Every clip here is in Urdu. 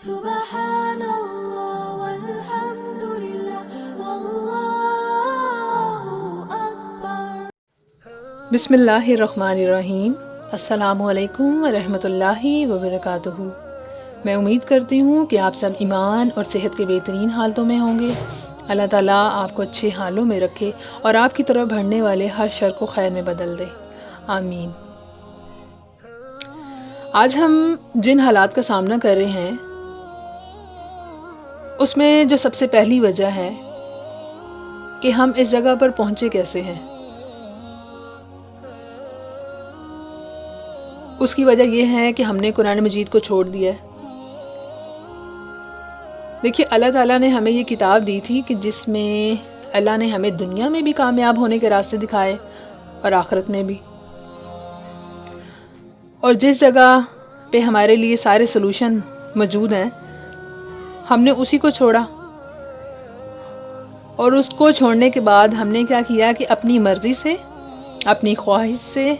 سبحان اللہ والحمد للہ واللہ اکبر۔ بسم اللہ الرحمن الرحیم۔ السلام علیکم ورحمۃ اللہ وبرکاتہ۔ میں امید کرتی ہوں کہ آپ سب ایمان اور صحت کے بہترین حالتوں میں ہوں گے۔ اللہ تعالیٰ آپ کو اچھے حالوں میں رکھے اور آپ کی طرف بڑھنے والے ہر شر کو خیر میں بدل دے، آمین۔ آج ہم جن حالات کا سامنا کر رہے ہیں اس میں جو سب سے پہلی وجہ ہے کہ ہم اس جگہ پر پہنچے کیسے ہیں، اس کی وجہ یہ ہے کہ ہم نے قرآن مجید کو چھوڑ دیا ہے۔ دیکھیے، اللہ تعالیٰ نے ہمیں یہ کتاب دی تھی کہ جس میں اللہ نے ہمیں دنیا میں بھی کامیاب ہونے کے راستے دکھائے اور آخرت میں بھی، اور جس جگہ پہ ہمارے لیے سارے سلوشن موجود ہیں ہم نے اسی کو چھوڑا، اور اس کو چھوڑنے کے بعد ہم نے کیا کیا کہ اپنی مرضی سے، اپنی خواہش سے،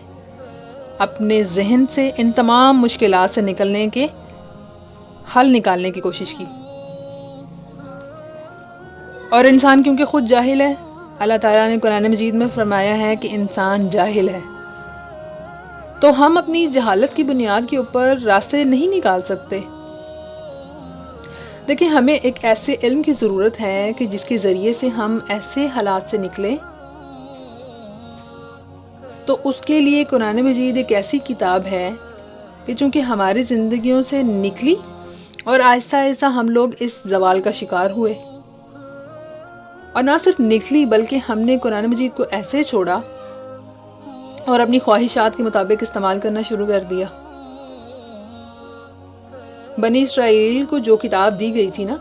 اپنے ذہن سے ان تمام مشکلات سے نکلنے کے حل نکالنے کی کوشش کی۔ اور انسان کیونکہ خود جاہل ہے، اللہ تعالیٰ نے قرآن مجید میں فرمایا ہے کہ انسان جاہل ہے، تو ہم اپنی جہالت کی بنیاد کے اوپر راستے نہیں نکال سکتے۔ دیکھیں، ہمیں ایک ایسے علم کی ضرورت ہے کہ جس کے ذریعے سے ہم ایسے حالات سے نکلیں، تو اس کے لیے قرآن مجید ایک ایسی کتاب ہے کہ چونکہ ہماری زندگیوں سے نکلی اور آہستہ آہستہ ہم لوگ اس زوال کا شکار ہوئے، اور نہ صرف نکلی بلکہ ہم نے قرآن مجید کو ایسے چھوڑا اور اپنی خواہشات کے مطابق استعمال کرنا شروع کر دیا۔ بنی اسرائیل کو جو کتاب دی گئی تھی نا،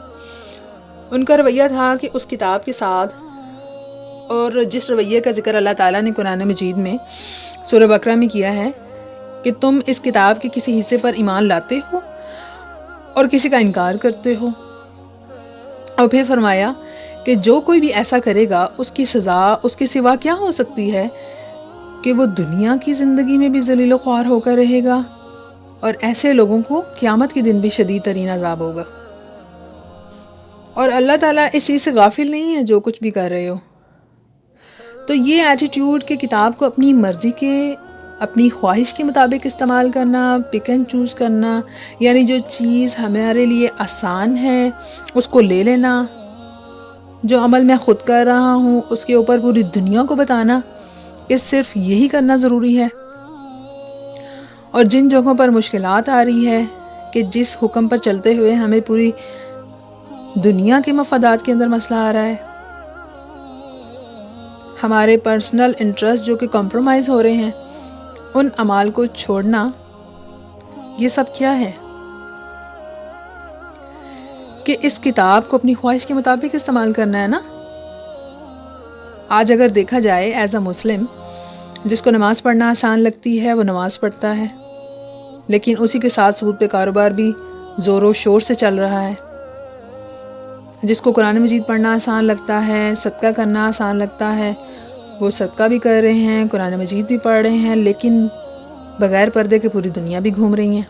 ان کا رویہ تھا کہ اس کتاب کے ساتھ، اور جس رویے کا ذکر اللہ تعالیٰ نے قرآن مجید میں سورہ بقرہ میں کیا ہے کہ تم اس کتاب کے کسی حصے پر ایمان لاتے ہو اور کسی کا انکار کرتے ہو، اور پھر فرمایا کہ جو کوئی بھی ایسا کرے گا اس کی سزا اس کے سوا کیا ہو سکتی ہے کہ وہ دنیا کی زندگی میں بھی ذلیل و خوار ہو کر رہے گا، اور ایسے لوگوں کو قیامت کے دن بھی شدید ترین عذاب ہوگا۔ اور اللہ تعالیٰ اس چیز سے غافل نہیں ہے جو کچھ بھی کر رہے ہو۔ تو یہ ایٹیٹیوڈ کہ کتاب کو اپنی مرضی کے، اپنی خواہش کے مطابق استعمال کرنا، پک اینڈ چوز کرنا، یعنی جو چیز ہمارے لیے آسان ہے اس کو لے لینا، جو عمل میں خود کر رہا ہوں اس کے اوپر پوری دنیا کو بتانا کہ صرف یہی کرنا ضروری ہے، اور جن جگہوں پر مشکلات آ رہی ہے کہ جس حکم پر چلتے ہوئے ہمیں پوری دنیا کے مفادات کے اندر مسئلہ آ رہا ہے، ہمارے پرسنل انٹرسٹ جو کہ کمپرومائز ہو رہے ہیں، ان اعمال کو چھوڑنا، یہ سب کیا ہے کہ اس کتاب کو اپنی خواہش کے مطابق استعمال کرنا ہے نا۔ آج اگر دیکھا جائے ایز اے مسلم، جس کو نماز پڑھنا آسان لگتی ہے وہ نماز پڑھتا ہے، لیکن اسی کے ساتھ سود پہ کاروبار بھی زور و شور سے چل رہا ہے۔ جس کو قرآن مجید پڑھنا آسان لگتا ہے، صدقہ کرنا آسان لگتا ہے، وہ صدقہ بھی کر رہے ہیں، قرآن مجید بھی پڑھ رہے ہیں، لیکن بغیر پردے کے پوری دنیا بھی گھوم رہی ہیں۔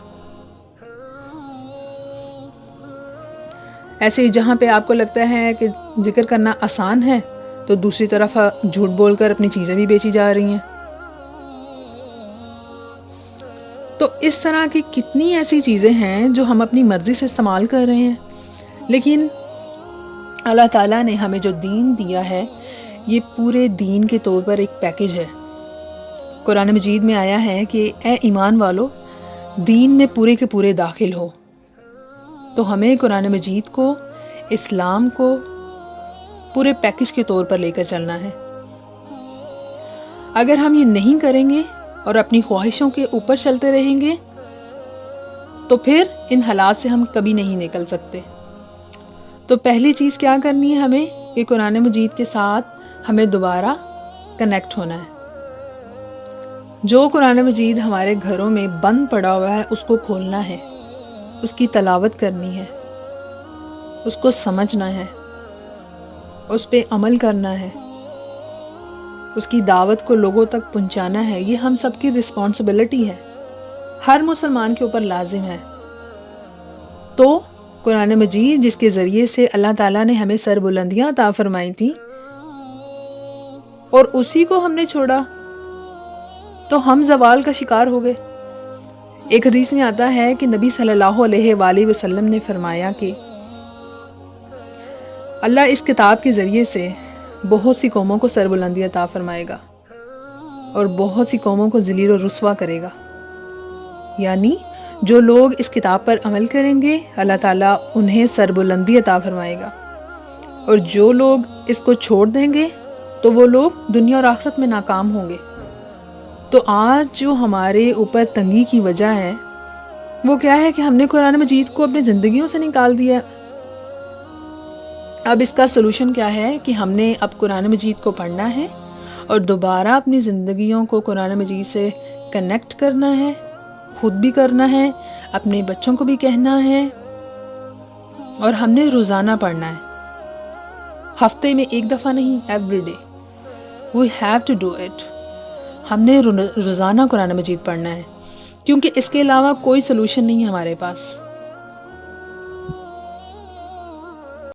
ایسے ہی جہاں پہ آپ کو لگتا ہے کہ ذکر کرنا آسان ہے، تو دوسری طرف جھوٹ بول کر اپنی چیزیں بھی بیچی جا رہی ہیں۔ تو اس طرح کی کتنی ایسی چیزیں ہیں جو ہم اپنی مرضی سے استعمال کر رہے ہیں، لیکن اللہ تعالیٰ نے ہمیں جو دین دیا ہے یہ پورے دین کے طور پر ایک پیکج ہے۔ قرآن مجید میں آیا ہے کہ اے ایمان والو، دین میں پورے کے پورے داخل ہو۔ تو ہمیں قرآن مجید کو، اسلام کو پورے پیکج کے طور پر لے کر چلنا ہے۔ اگر ہم یہ نہیں کریں گے اور اپنی خواہشوں کے اوپر چلتے رہیں گے تو پھر ان حالات سے ہم کبھی نہیں نکل سکتے۔ تو پہلی چیز کیا کرنی ہے ہمیں کہ قرآن مجید کے ساتھ ہمیں دوبارہ کنیکٹ ہونا ہے۔ جو قرآن مجید ہمارے گھروں میں بند پڑا ہوا ہے اس کو کھولنا ہے، اس کی تلاوت کرنی ہے، اس کو سمجھنا ہے، اس پہ عمل کرنا ہے، اس کی دعوت کو لوگوں تک پہنچانا ہے۔ یہ ہم سب کی رسپانسبلٹی ہے، ہر مسلمان کے اوپر لازم ہے۔ تو قرآن مجید جس کے ذریعے سے اللہ تعالیٰ نے ہمیں سر بلندیاں عطا فرمائی تھیں، اور اسی کو ہم نے چھوڑا تو ہم زوال کا شکار ہو گئے۔ ایک حدیث میں آتا ہے کہ نبی صلی اللہ علیہ وآلہ وسلم نے فرمایا کہ اللہ اس کتاب کے ذریعے سے بہت سی قوموں کو سربلندی عطا فرمائے گا اور بہت سی قوموں کو ذلیل و رسوا کرے گا۔ یعنی جو لوگ اس کتاب پر عمل کریں گے اللہ تعالیٰ انہیں سربلندی عطا فرمائے گا، اور جو لوگ اس کو چھوڑ دیں گے تو وہ لوگ دنیا اور آخرت میں ناکام ہوں گے۔ تو آج جو ہمارے اوپر تنگی کی وجہ ہے وہ کیا ہے کہ ہم نے قرآن مجید کو اپنی زندگیوں سے نکال دیا۔ اب اس کا سلوشن کیا ہے کہ ہم نے اب قرآن مجید کو پڑھنا ہے اور دوبارہ اپنی زندگیوں کو قرآن مجید سے کنیکٹ کرنا ہے، خود بھی کرنا ہے، اپنے بچوں کو بھی کہنا ہے، اور ہم نے روزانہ پڑھنا ہے، ہفتے میں ایک دفعہ نہیں، every day we have to do it. ہم نے روزانہ قرآن مجید پڑھنا ہے، کیونکہ اس کے علاوہ کوئی سلوشن نہیں ہے ہمارے پاس۔